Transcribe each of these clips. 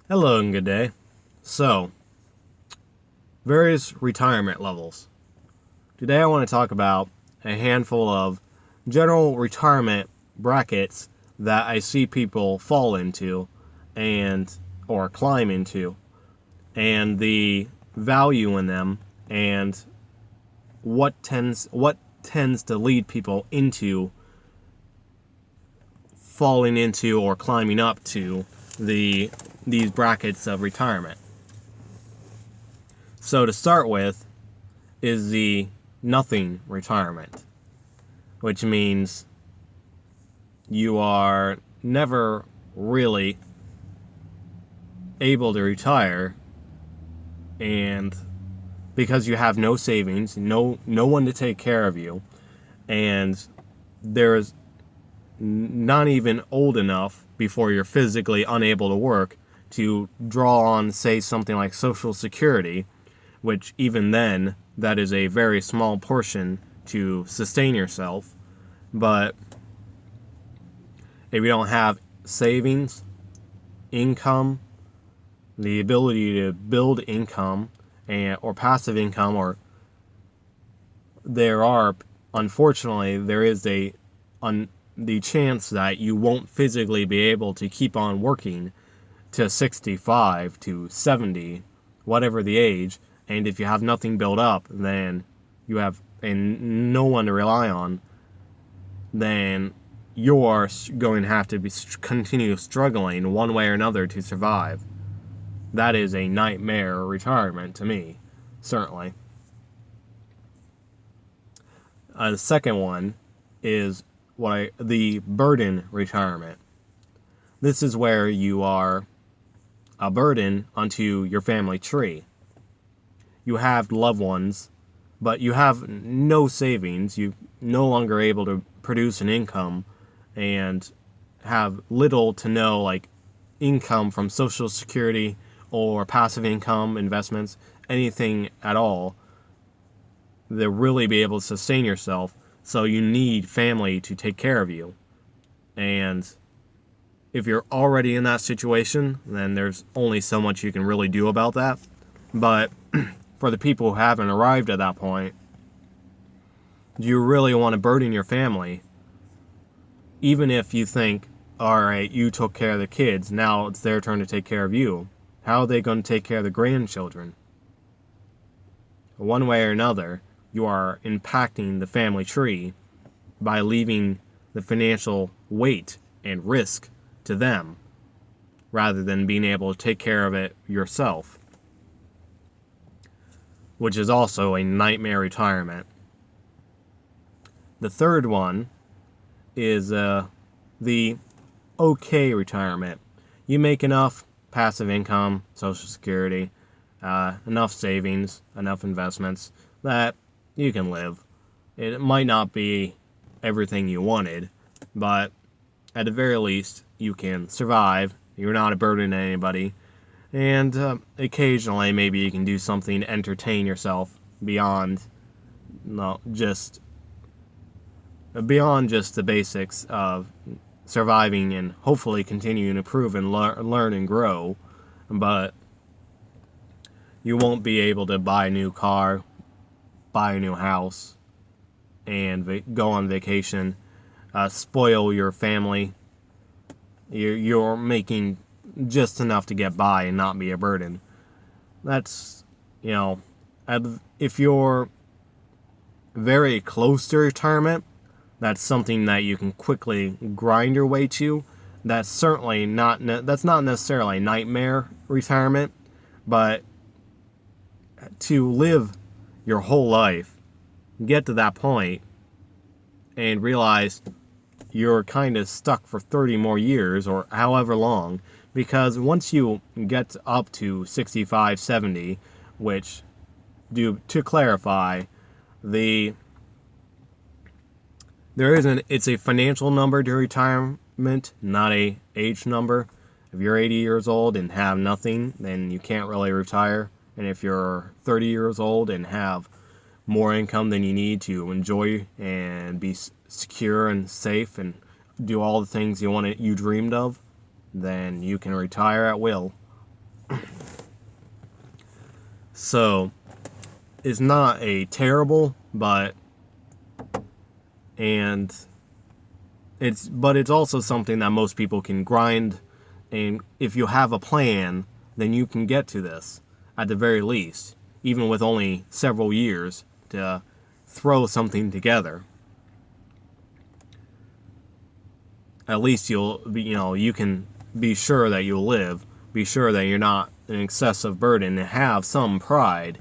Hello and good day. So, various retirement levels. Today I want to talk about a handful of general retirement brackets that I see people fall into and or climb into, and the value in them, and what tends to lead people into falling into or climbing up to these brackets of retirement. So to start with is the nothing retirement, which means you are never really able to retire, and because you have no savings, no one to take care of you, and there's not even old enough before you're physically unable to work to draw on, say, something like Social Security, which even then, that is a very small portion to sustain yourself. But if you don't have savings, income, the ability to build income or passive income, or unfortunately, there is the chance that you won't physically be able to keep on working to 65 to 70, whatever the age, and if you have nothing built up, then you have no one to rely on, then you're going to have to continue struggling one way or another to survive. That is a nightmare retirement to me, certainly. The second one is the burden retirement. This is where you are a burden onto your family tree. You have loved ones, but you have no savings. You're no longer able to produce an income, and have little to no income from Social Security or passive income investments, anything at all, to really be able to sustain yourself. So you need family to take care of you. And if you're already in that situation, then there's only so much you can really do about that. But for the people who haven't arrived at that point, do you really want to burden your family? Even if you think, all right, you took care of the kids, now it's their turn to take care of you. How are they going to take care of the grandchildren? One way or another, you are impacting the family tree by leaving the financial weight and risk to them, rather than being able to take care of it yourself, which is also a nightmare retirement. The third one is the okay retirement. You make enough passive income, Social Security, enough savings, enough investments that you can live. It might not be everything you wanted, but at the very least, you can survive. You're not a burden to anybody. And occasionally, maybe you can do something to entertain yourself beyond just the basics of surviving and hopefully continuing to improve and learn and grow. But you won't be able to buy a new car, buy a new house, and go on vacation, spoil your family. You're making just enough to get by and not be a burden. That's, if you're very close to retirement, that's something that you can quickly grind your way to. That's not necessarily nightmare retirement, but to live your whole life, get to that point, and realize you're kind of stuck for 30 more years or however long, because once you get up to 65, 70, which, to clarify, it's a financial number to retirement, not a age number. If you're 80 years old and have nothing, then you can't really retire. And if you're 30 years old and have more income than you need to enjoy and be secure and safe and do all the things you dreamed of, then you can retire at will. So it's not a terrible, but it's also something that most people can grind, and if you have a plan, then you can get to this at the very least, even with only several years to throw something together. At least you can be sure that you'll live, be sure that you're not an excessive burden, and have some pride,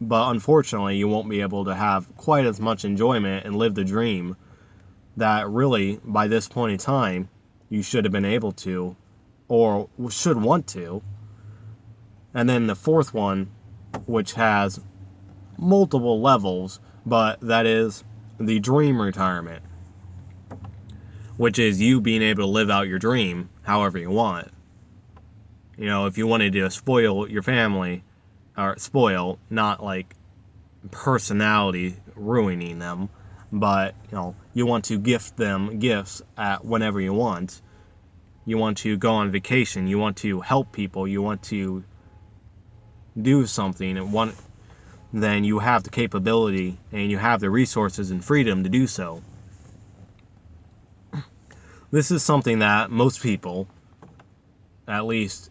but unfortunately you won't be able to have quite as much enjoyment and live the dream that really, by this point in time, you should have been able to, or should want to. And then the fourth one, which has multiple levels, but that is the dream retirement, which is you being able to live out your dream however you want. If you wanted to spoil your family, or spoil, not like personality ruining them, but you want to gift them gifts at whenever you want. You want to go on vacation, you want to help people, you want to do something, then you have the capability and you have the resources and freedom to do so. This is something that most people, at least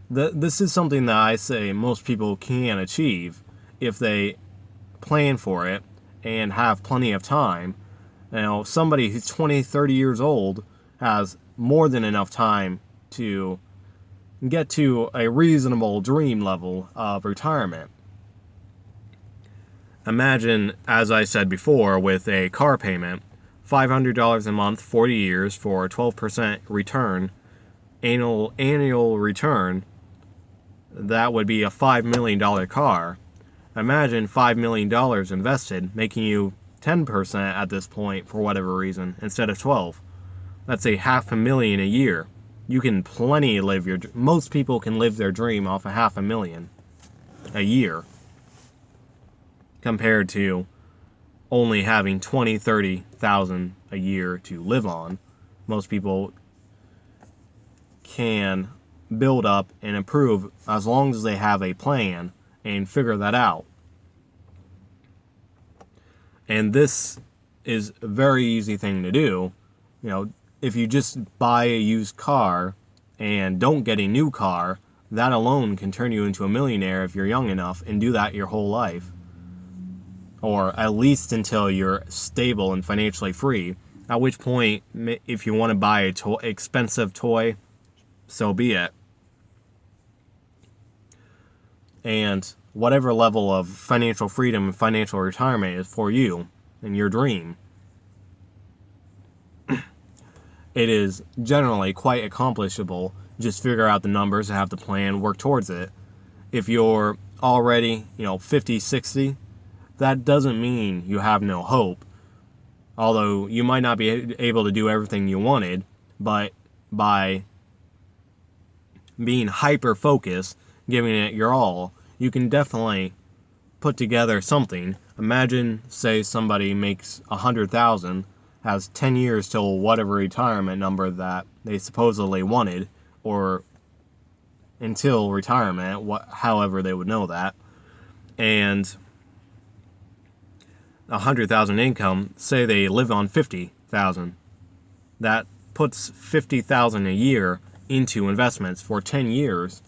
this is something that I say most people can achieve if they plan for it and have plenty of time. Somebody who's 20, 30 years old has more than enough time to get to a reasonable dream level of retirement. Imagine, as I said before, with a car payment, $500 a month, 40 years for a 12% return, annual return, that would be a $5 million car. Imagine $5 million invested, making you 10% at this point for whatever reason, instead of 12. That's a $500,000 a year. You can most people can live their dream off of $500,000 a year, compared to only having 20, 30,000 a year to live on. Most people can build up and improve as long as they have a plan and figure that out. And this is a very easy thing to do. If you just buy a used car and don't get a new car, that alone can turn you into a millionaire if you're young enough, and do that your whole life. Or at least until you're stable and financially free. At which point, if you want to buy an expensive toy, so be it. And whatever level of financial freedom and financial retirement is for you and your dream, it is generally quite accomplishable. Just figure out the numbers, have the plan, work towards it. If you're already, 50, 60, that doesn't mean you have no hope. Although you might not be able to do everything you wanted, but by being hyper-focused, giving it your all, you can definitely put together something. Imagine, say, somebody makes $100,000, has 10 years till whatever retirement number that they supposedly wanted, or until retirement, however they would know that, and 100,000 income. Say they live on 50,000. That puts 50,000 a year into investments for 10 years.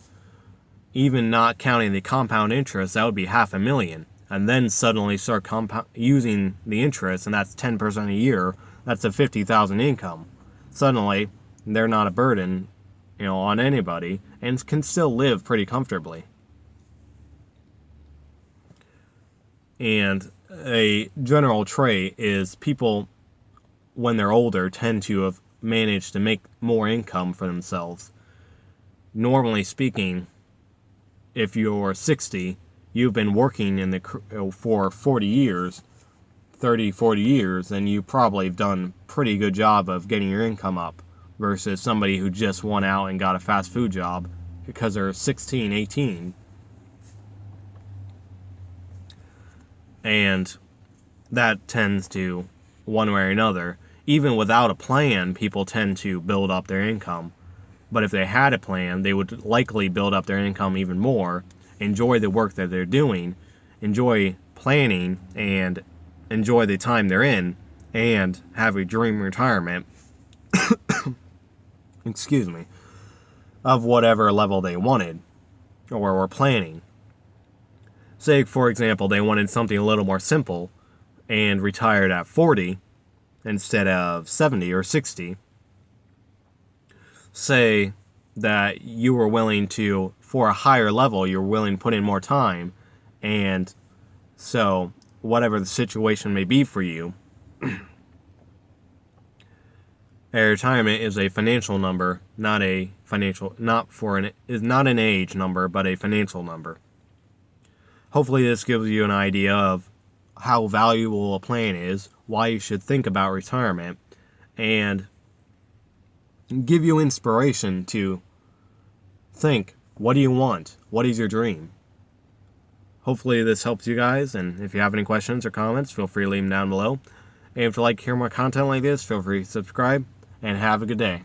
Even not counting the compound interest, that would be $500,000. And then suddenly start using the interest, and that's 10% a year. That's a 50,000 income. Suddenly, they're not a burden, on anybody, and can still live pretty comfortably. And a general trait is people, when they're older, tend to have managed to make more income for themselves. Normally speaking, if you're 60, you've been working for 40 years, 30, 40 years, and you probably have done a pretty good job of getting your income up, versus somebody who just went out and got a fast food job because they're 16, 18. And that tends to, one way or another, even without a plan, people tend to build up their income. But if they had a plan, they would likely build up their income even more, enjoy the work that they're doing, enjoy planning, and enjoy the time they're in, and have a dream retirement, excuse me, of whatever level they wanted or were planning. Say, for example, they wanted something a little more simple and retired at 40 instead of 70 or 60. Say that you were willing to, for a higher level, you're willing to put in more time, and so whatever the situation may be for you, a retirement is a financial number, not an age number, but a financial number. Hopefully this gives you an idea of how valuable a plan is, why you should think about retirement, and give you inspiration to think, what do you want? What is your dream? Hopefully this helps you guys, and if you have any questions or comments, feel free to leave them down below. And if you'd like to hear more content like this, feel free to subscribe, and have a good day.